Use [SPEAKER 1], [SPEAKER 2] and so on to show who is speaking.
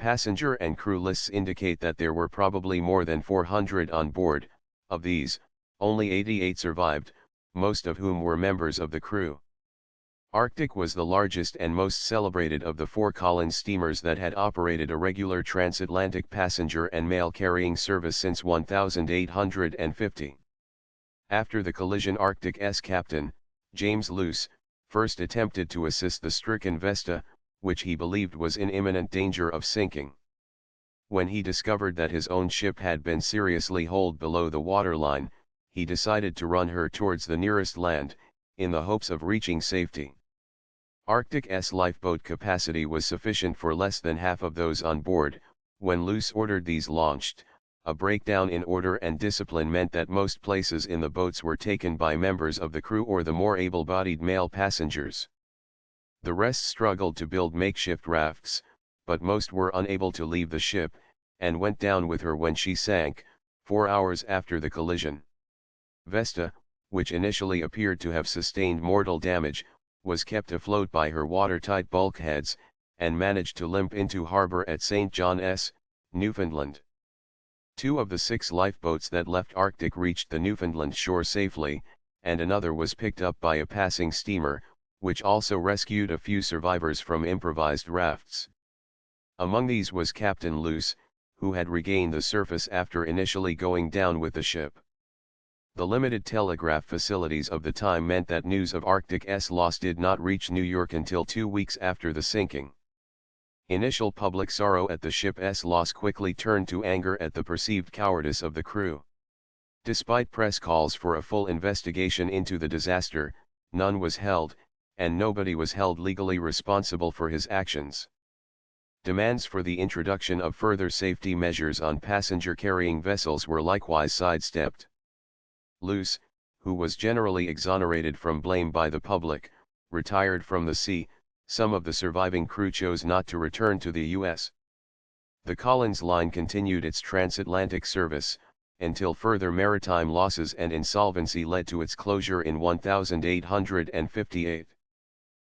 [SPEAKER 1] Passenger and crew lists indicate that there were probably more than 400 on board. Of these, only 88 survived, most of whom were members of the crew. Arctic was the largest and most celebrated of the 4 Collins steamers that had operated a regular transatlantic passenger and mail carrying service since 1850. After the collision, Arctic's captain, James Luce, first attempted to assist the stricken Vesta, which he believed was in imminent danger of sinking. When he discovered that his own ship had been seriously holed below the waterline, he decided to run her towards the nearest land, in the hopes of reaching safety. Arctic's lifeboat capacity was sufficient for less than half of those on board. When Luce ordered these launched, a breakdown in order and discipline meant that most places in the boats were taken by members of the crew or the more able-bodied male passengers. The rest struggled to build makeshift rafts, but most were unable to leave the ship, and went down with her when she sank, 4 hours after the collision. Vesta, which initially appeared to have sustained mortal damage, was kept afloat by her watertight bulkheads, and managed to limp into harbor at St. John's, Newfoundland. 2 of the 6 lifeboats that left Arctic reached the Newfoundland shore safely, and another was picked up by a passing steamer, which also rescued a few survivors from improvised rafts. Among these was Captain Luce, who had regained the surface after initially going down with the ship. The limited telegraph facilities of the time meant that news of Arctic's loss did not reach New York until 2 weeks after the sinking. Initial public sorrow at the ship's loss quickly turned to anger at the perceived cowardice of the crew. Despite press calls for a full investigation into the disaster, none was held, and nobody was held legally responsible for his actions. Demands for the introduction of further safety measures on passenger-carrying vessels were likewise sidestepped. Luce, who was generally exonerated from blame by the public, retired from the sea. Some of the surviving crew chose not to return to the U.S. The Collins Line continued its transatlantic service, until further maritime losses and insolvency led to its closure in 1858.